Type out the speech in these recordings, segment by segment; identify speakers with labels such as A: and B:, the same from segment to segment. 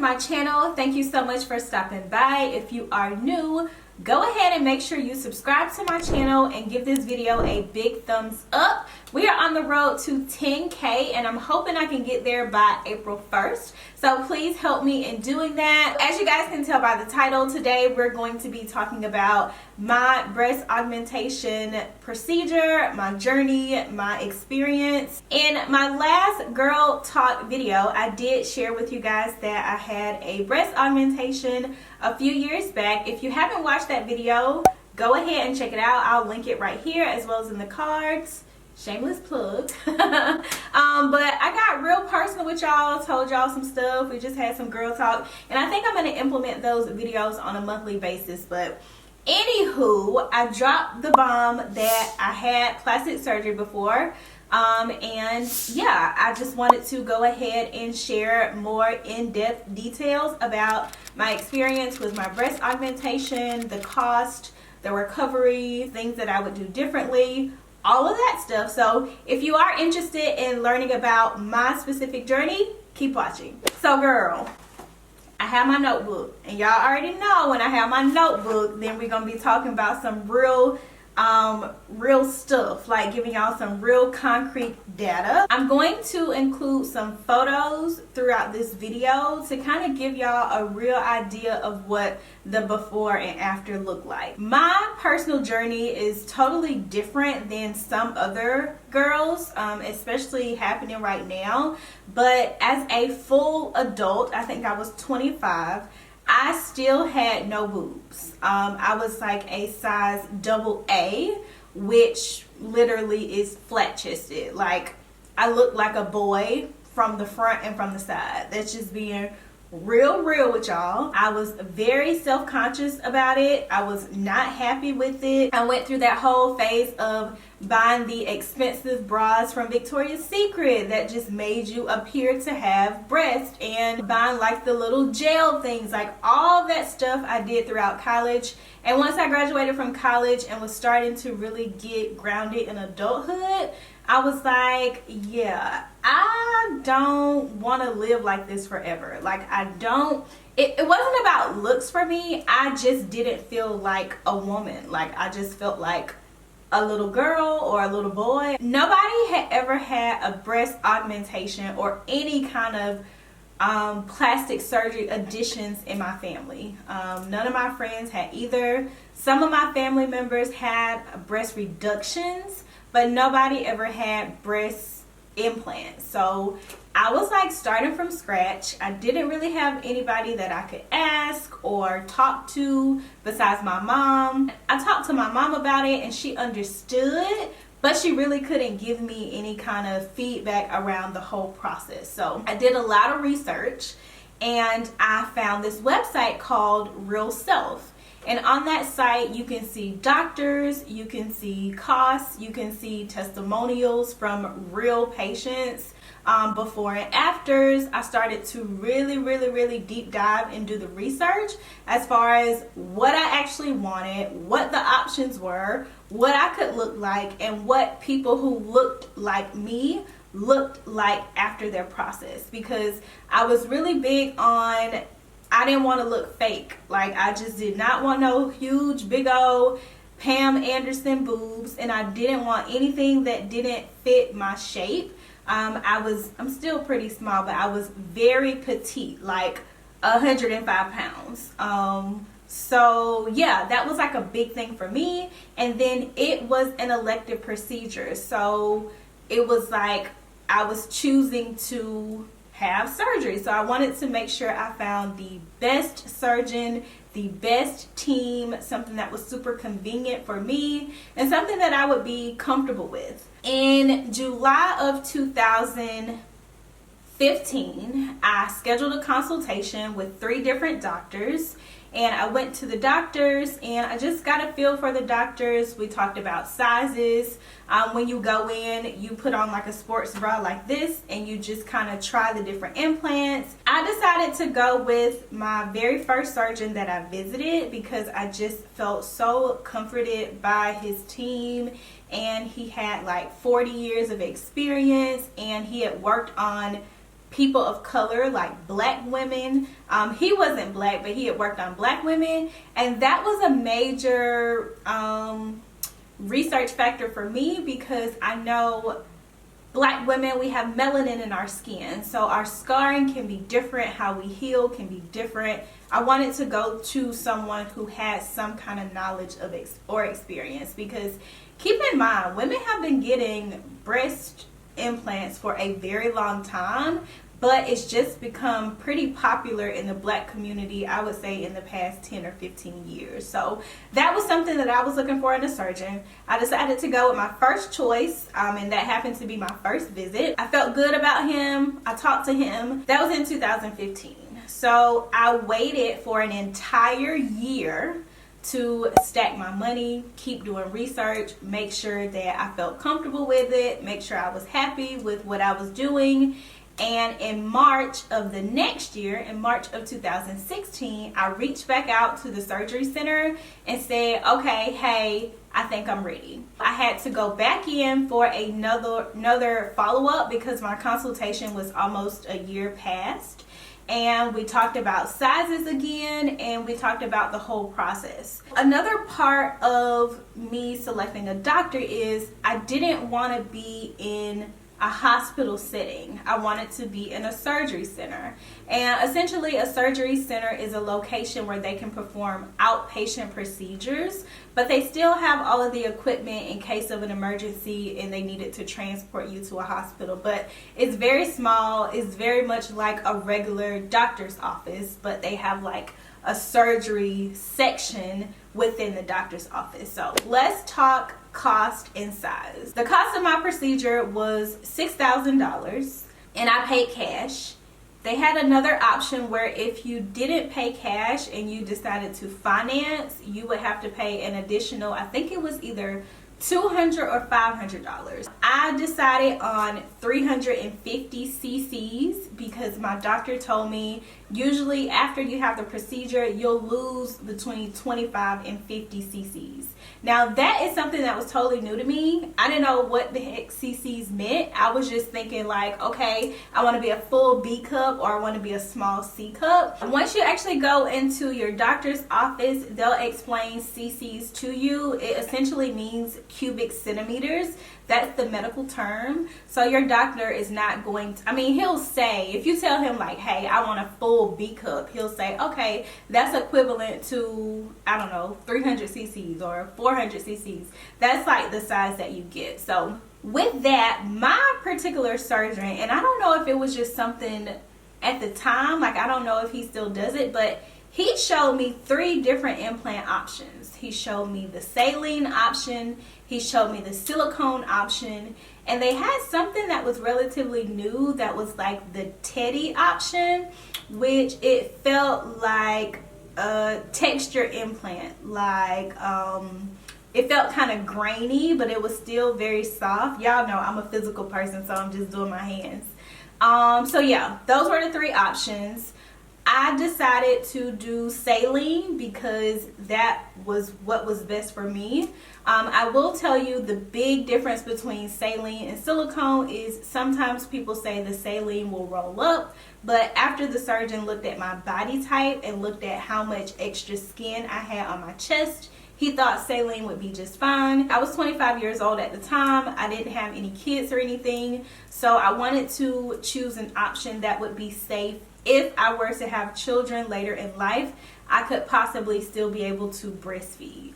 A: my channel. Thank you so much for stopping by. If you are new, go ahead and make sure you subscribe to my channel and give this video a big thumbs up. We are on the road to 10K and I'm hoping I can get there by April 1st. So please help me in doing that. As you guys can tell by the title, today we're going to be talking about my breast augmentation procedure, my journey, my experience. In my last girl talk video, I did share with you guys that I had a breast augmentation a few years back. If you haven't watched that video, go ahead and check it out. I'll link it right here as well as in the cards. Shameless plug. But I got real personal with y'all, told y'all some stuff. We just had some girl talk, and I think I'm going to implement those videos on a monthly basis. But anywho, I dropped the bomb that I had plastic surgery before. And yeah, I just wanted to go ahead and share more in-depth details about my experience with my breast augmentation, the cost, the recovery, things that I would do differently, all of that stuff. So if you are interested in learning about my specific journey, keep watching. So girl, I have my notebook, and y'all already know when I have my notebook, then we're gonna be talking about some real stuff, like giving y'all some real concrete data. I'm going to include some photos throughout this video to kind of give y'all a real idea of what the before and after look like. My personal journey is totally different than some other girls, especially happening right now. But as a full adult, I think I was 25, I still had no boobs. I was like a size AA, which literally is flat chested. Like, I look like a boy from the front and from the side. That's just being real with y'all. I was very self-conscious about it. I was not happy with it. I went through that whole phase of buying the expensive bras from Victoria's Secret that just made you appear to have breasts, and buying like the little gel things, like all that stuff I did throughout college. And once I graduated from college and was starting to really get grounded in adulthood, I was like, yeah, I don't want to live like this forever. Like, I don't, it wasn't about looks for me. I just didn't feel like a woman. Like, I just felt like a little girl or a little boy. Nobody had ever had a breast augmentation or any kind of plastic surgery additions in my family. None of my friends had either. Some of my family members had breast reductions, but nobody ever had breast implants. So I was like starting from scratch. I didn't really have anybody that I could ask or talk to besides my mom. I talked to my mom about it and she understood, but she really couldn't give me any kind of feedback around the whole process. So I did a lot of research and I found this website called Real Self. And on that site, you can see doctors, you can see costs, you can see testimonials from real patients, before and afters. I started to really deep dive and do the research as far as what I actually wanted, what the options were, what I could look like, and what people who looked like me looked like after their process. Because I was really big on, I didn't want to look fake. Like, I just did not want no huge big old Pam Anderson boobs, and I didn't want anything that didn't fit my shape. I'm still pretty small, but I was very petite, like 105 pounds. So yeah, that was like a big thing for me. And then it was an elective procedure, so it was like I was choosing to have surgery. So I wanted to make sure I found the best surgeon, the best team, something that was super convenient for me and something that I would be comfortable with. In July of 2015, I scheduled a consultation with 3 different doctors. And I went to the doctors and I just got a feel for the doctors. We talked about sizes. When you go in, you put on like a sports bra like this and you just kind of try the different implants. I decided to go with my very first surgeon that I visited because I just felt so comforted by his team, and he had like 40 years of experience and he had worked on people of color, like black women. He wasn't black, but he had worked on black women, and that was a major research factor for me, because I know black women, we have melanin in our skin, so our scarring can be different, how we heal can be different. I wanted to go to someone who had some kind of knowledge of or experience, because keep in mind, women have been getting breast implants for a very long time, but it's just become pretty popular in the black community, I would say, in the past 10 or 15 years. So that was something that I was looking for in a surgeon. I decided to go with my first choice, and that happened to be my first visit. I felt good about him. I talked to him. That was in 2015. So I waited for an entire year to stack my money, keep doing research, make sure that I felt comfortable with it, make sure I was happy with what I was doing. And in March of the next year, in March of 2016, I reached back out to the surgery center and said, okay, hey, I think I'm ready. I had to go back in for another follow-up, because my consultation was almost a year past. And we talked about sizes again, and we talked about the whole process. Another part of me selecting a doctor is I didn't want to be in a hospital setting. I wanted to be in a surgery center. And essentially a surgery center is a location where they can perform outpatient procedures, but they still have all of the equipment in case of an emergency and they needed to transport you to a hospital. But it's very small. It's very much like a regular doctor's office, but they have like a surgery section within the doctor's office. So let's talk cost and size. The cost of my procedure was $6,000 and I paid cash. They had another option where if you didn't pay cash and you decided to finance, you would have to pay an additional, I think it was either $200 or $500. I decided on 350 cc's because my doctor told me usually after you have the procedure, you'll lose between 25 and 50 cc's. Now that is something that was totally new to me. I didn't know what the heck cc's meant. I was just thinking like, okay, I want to be a full B cup or I want to be a small C cup. Once you actually go into your doctor's office, they'll explain cc's to you. It essentially means cubic centimeters. That's the medical term. So your doctor is not going to, I mean, he'll say, if you tell him like, hey, I want a full B cup, he'll say, okay, that's equivalent to, I don't know, 300 cc's or 400 cc's. That's like the size that you get. So with that, my particular surgeon, and I don't know if it was just something at the time, like I don't know if he still does it, but he showed me 3 different implant options. He showed me the saline option, he showed me the silicone option, and they had something that was relatively new that was like the Teddy option, which it felt like a texture implant. Like it felt kind of grainy, but it was still very soft. Y'all know I'm a physical person, so I'm just doing my hands. So yeah, those were the 3 options. I decided to do saline because that was what was best for me. I will tell you the big difference between saline and silicone is sometimes people say the saline will roll up, but after the surgeon looked at my body type and looked at how much extra skin I had on my chest, he thought saline would be just fine. I was 25 years old at the time. I didn't have any kids or anything, so I wanted to choose an option that would be safe. If I were to have children later in life, I could possibly still be able to breastfeed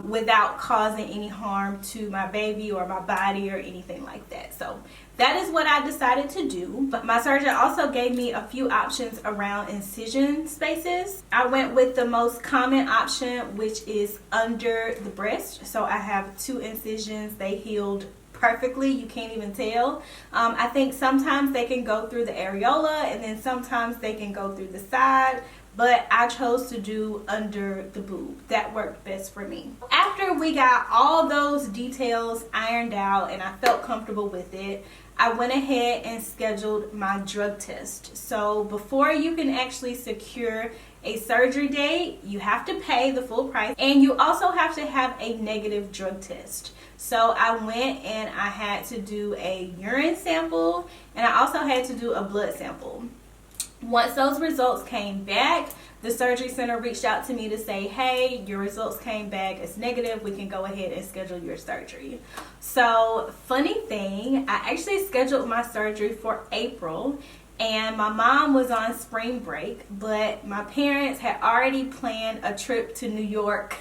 A: without causing any harm to my baby or my body or anything like that. So that is what I decided to do. But my surgeon also gave me a few options around incision spaces. I went with the most common option, which is under the breast. So I have 2 incisions. They healed perfectly. You can't even tell. I think sometimes they can go through the areola and then sometimes they can go through the side, but I chose to do under the boob. That worked best for me. After we got all those details ironed out and I felt comfortable with it, I went ahead and scheduled my drug test. So before you can actually secure a surgery date, you have to pay the full price, and you also have to have a negative drug test. So I went and I had to do a urine sample, and I also had to do a blood sample. Once those results came back, the surgery center reached out to me to say, hey, your results came back as negative. We can go ahead and schedule your surgery. So, funny thing, I actually scheduled my surgery for April, and my mom was on spring break, but my parents had already planned a trip to New York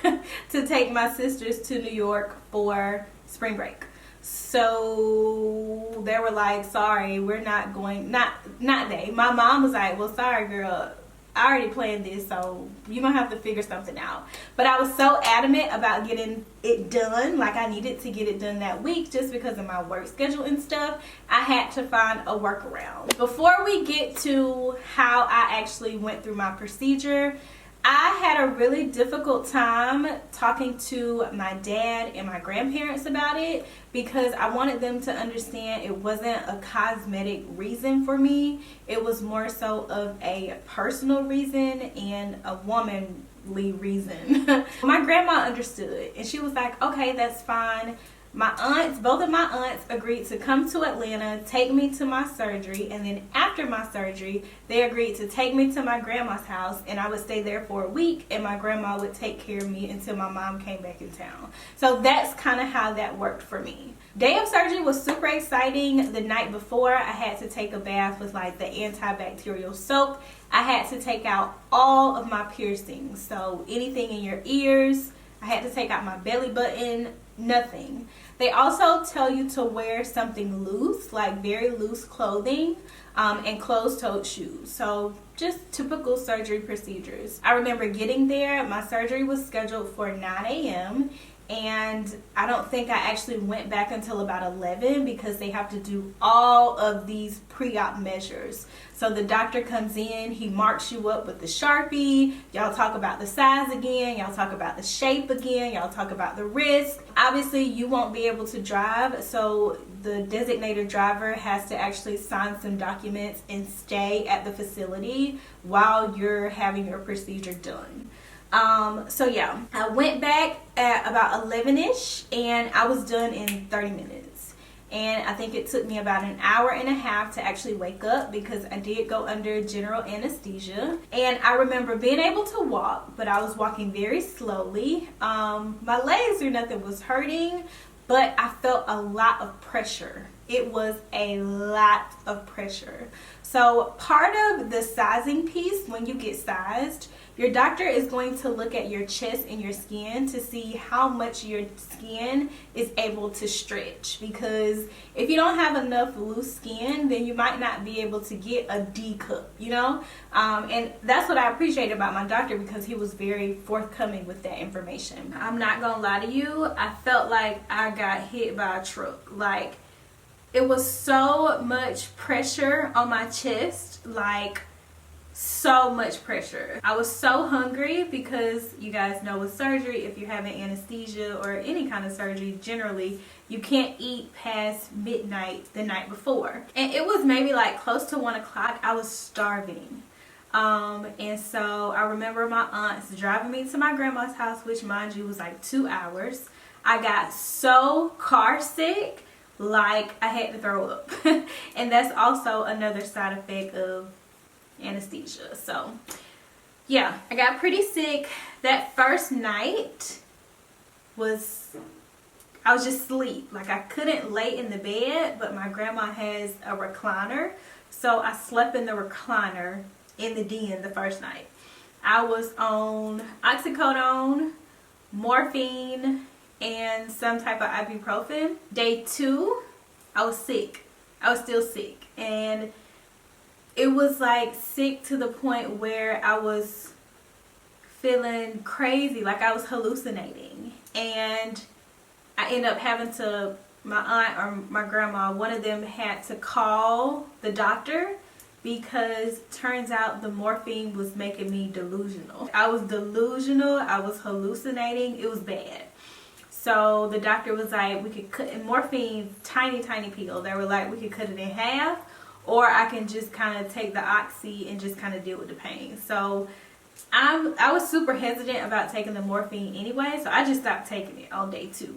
A: to take my sisters to New York for spring break. So they were like, sorry, we're not going, not they. My mom was like, well, sorry, girl, I already planned this, so you're going to have to figure something out. But I was so adamant about getting it done, like I needed to get it done that week just because of my work schedule and stuff. I had to find a workaround. Before we get to how I actually went through my procedure, I had a really difficult time talking to my dad and my grandparents about it because I wanted them to understand it wasn't a cosmetic reason for me. It was more so of a personal reason and a womanly reason. My grandma understood, and she was like, okay, that's fine. My aunts, both of my aunts agreed to come to Atlanta, take me to my surgery, and then after my surgery, they agreed to take me to my grandma's house, and I would stay there for a week, and my grandma would take care of me until my mom came back in town. So that's kind of how that worked for me. Day of surgery was super exciting. The night before, I had to take a bath with like the antibacterial soap. I had to take out all of my piercings, so anything in your ears. I had to take out my belly button, nothing. They also tell you to wear something loose, like very loose clothing, and closed-toed shoes. So just typical surgery procedures. I remember getting there. My surgery was scheduled for 9 a.m. and I don't think I actually went back until about 11 because they have to do all of these pre-op measures. So the doctor comes in, he marks you up with the Sharpie, y'all talk about the size again, y'all talk about the shape again, y'all talk about the risk. Obviously you won't be able to drive, so the designated driver has to actually sign some documents and stay at the facility while you're having your procedure done. So yeah, I went back at about 11ish and I was done in 30 minutes. And I think it took me about an hour and a half to actually wake up because I did go under general anesthesia. And I remember being able to walk, but I was walking very slowly. My legs or nothing was hurting, but I felt a lot of pressure. It was a lot of pressure. So part of the sizing piece, when you get sized, your doctor is going to look at your chest and your skin to see how much your skin is able to stretch. Because if you don't have enough loose skin, then you might not be able to get a D cup, you know? And that's what I appreciate about my doctor because he was very forthcoming with that information. I'm not gonna lie to you, I felt like I got hit by a truck. Like, it was so much pressure on my chest, like so much pressure. I was so hungry because you guys know with surgery, if you're having anesthesia or any kind of surgery, generally you can't eat past midnight the night before. And it was maybe like close to 1 o'clock. I was starving. And so I remember my aunts driving me to my grandma's house, which mind you was like 2 hours. I got so car sick, like I had to throw up. And that's also another side effect of anesthesia. So yeah, I got pretty sick. That first night I was just asleep. Like I couldn't lay in the bed, but my grandma has a recliner, so I slept in the recliner in the den the first night. I was on oxycodone, morphine, and some type of ibuprofen. Day 2, I was sick. I was still sick, and it was like sick to the point where I was feeling crazy, like I was hallucinating. And I ended up having to, my aunt or my grandma, one of them had to call the doctor because turns out the morphine was making me delusional. I was delusional, I was hallucinating, it was bad. So the doctor was like, we could cut, and morphine, tiny pill, they were like, we could cut it in half, or I can just kind of take the oxy and just kind of deal with the pain. So I was super hesitant about taking the morphine anyway, so I just stopped taking it on day 2.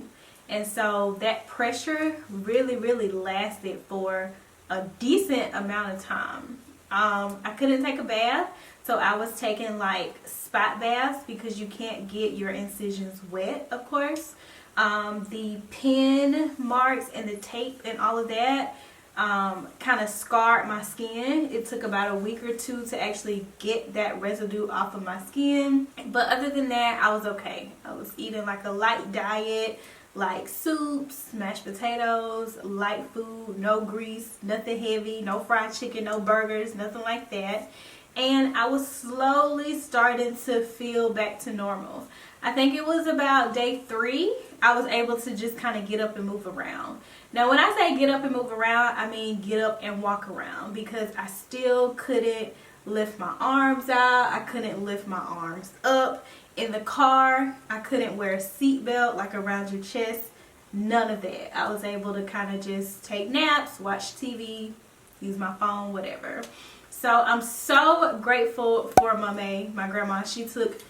A: And so that pressure really lasted for a decent amount of time. I couldn't take a bath, so I was taking like spot baths because you can't get your incisions wet, of course. The pin marks and the tape and all of that kind of scarred my skin. It took about a week or 2 to actually get that residue off of my skin. But other than that, I was okay. I was eating like a light diet, like soups, mashed potatoes, light food, no grease, nothing heavy, no fried chicken, no burgers, nothing like that. And I was slowly starting to feel back to normal. I think it was about day 3, I was able to just kind of get up and move around. Now when I say get up and move around, I mean get up and walk around, because I still couldn't lift my arms out. I couldn't lift my arms up. In the car, I couldn't wear a seatbelt like around your chest. None of that. I was able to kind of just take naps, watch TV, use my phone, whatever. So I'm so grateful for Mame, my grandma. She took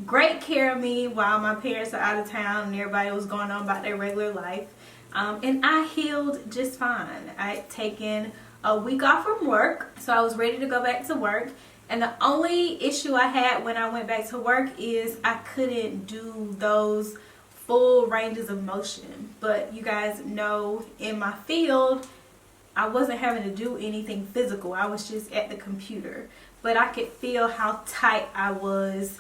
A: great care of me while my parents are out of town and everybody was going on about their regular life. And I healed just fine. I had taken a week off from work, so I was ready to go back to work. And the only issue I had when I went back to work is I couldn't do those full ranges of motion. But you guys know, in my field, I wasn't having to do anything physical. I was just at the computer. But I could feel how tight I was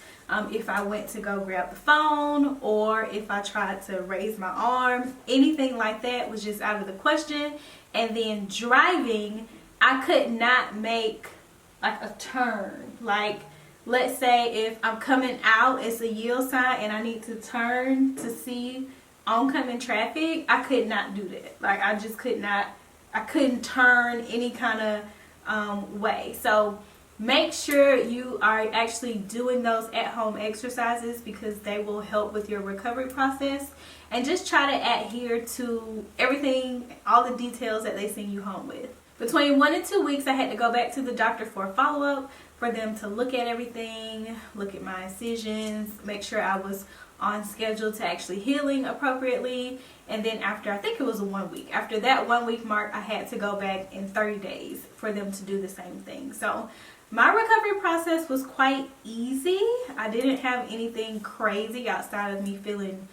A: if I went to go grab the phone, or if I tried to raise my arms. Anything like that was just out of the question. And then driving, I could not make like a turn. Like, let's say if I'm coming out, it's a yield sign and I need to turn to see oncoming traffic, I could not do that. Like, I just could not, I couldn't turn any kind of way. So make sure you are actually doing those at-home exercises, because they will help with your recovery process. And just try to adhere to everything, all the details that they send you home with. Between 1 and 2 weeks, I had to go back to the doctor for a follow-up, for them to look at everything, look at my incisions, make sure I was on schedule to actually healing appropriately. And then after, I think it was 1 week, after that 1 week mark, I had to go back in 30 days for them to do the same thing. So my recovery process was quite easy. I didn't have anything crazy outside of me feeling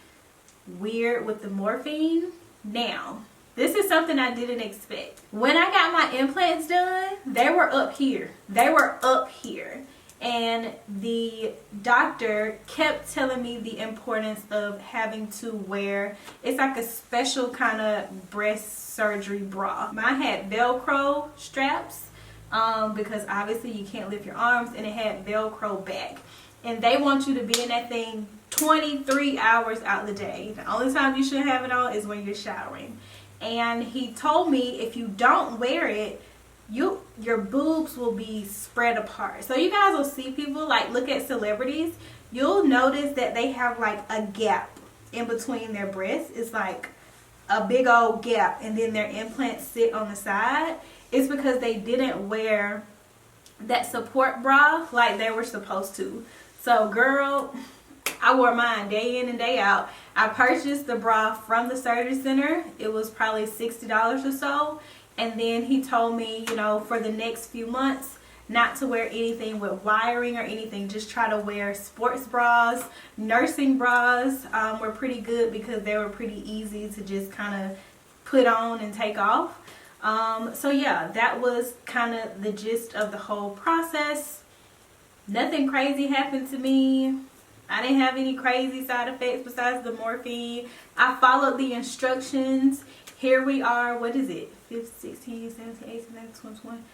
A: weird with the morphine. Now, this is something I didn't expect. When I got my implants done, they were up here. They were up here. And the doctor kept telling me the importance of having to wear, it's like a special kind of breast surgery bra. Mine had Velcro straps, because obviously you can't lift your arms, and it had Velcro back. And they want you to be in that thing 23 hours out of the day. The only time you should have it on is when you're showering. And he told me if you don't wear it, your boobs will be spread apart. So you guys will see people, like, look at celebrities, you'll notice that they have like a gap in between their breasts. It's like a big old gap, and then their implants sit on the side. It's because they didn't wear that support bra like they were supposed to. So girl, I wore mine day in and day out. I purchased the bra from the surgery center. It was probably $60 or so. And then he told me, you know, for the next few months, not to wear anything with wiring or anything. Just try to wear sports bras. Nursing bras were pretty good because they were pretty easy to just kind of put on and take off. So yeah, that was kind of the gist of the whole process. Nothing crazy happened to me. I didn't have any crazy side effects besides the morphine. I followed the instructions. Here we are, what is it? 15, 16, 17, 18, 19, 20, 21.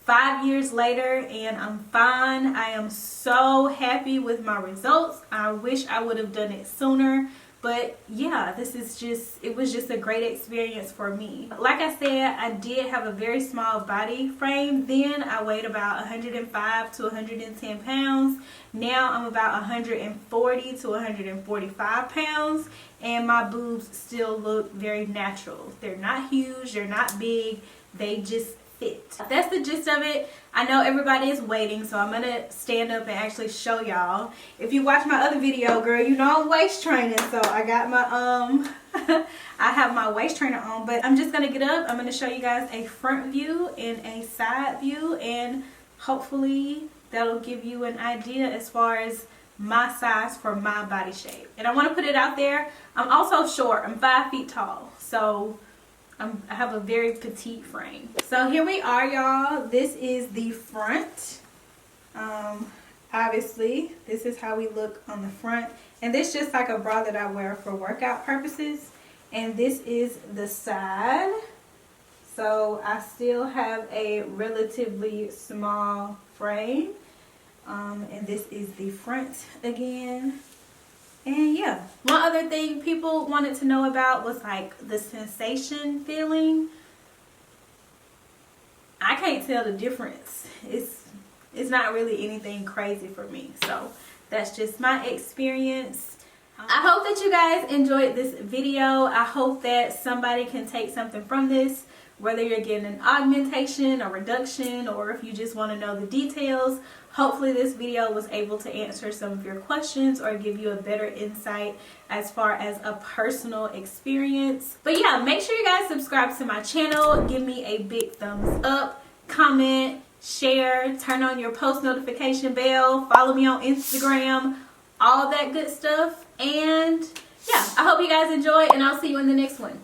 A: 5 years later, and I'm fine. I am so happy with my results. I wish I would have done it sooner, But yeah, it was just a great experience for me. Like I said, I did have a very small body frame then. I weighed about 105 to 110 pounds. Now I'm about 140 to 145 pounds, and my boobs still look very natural. They're not huge, they're not big, they just fit. That's the gist of it. I know everybody is waiting, so I'm gonna stand up and actually show y'all. If you watch my other video, girl, you know I'm waist training, so I got my I have my waist trainer on. But I'm just gonna get up. I'm gonna show you guys a front view and a side view, and hopefully that'll give you an idea as far as my size for my body shape. And I want to put it out there, I'm also short. I'm 5 feet tall, so I have a very petite frame. So here we are, y'all. This is the front. Obviously, this is how we look on the front. And this is just like a bra that I wear for workout purposes. And this is the side. So I still have a relatively small frame. And this is the front again. And yeah, one other thing people wanted to know about was like the sensation feeling. I can't tell the difference. It's not really anything crazy for me. So that's just my experience. I hope that you guys enjoyed this video. I hope that somebody can take something from this, whether you're getting an augmentation or reduction, or if you just want to know the details. Hopefully this video was able to answer some of your questions or give you a better insight as far as a personal experience. But yeah, make sure you guys subscribe to my channel. Give me a big thumbs up, comment, share, turn on your post notification bell, follow me on Instagram, all that good stuff. And yeah, I hope you guys enjoy, and I'll see you in the next one.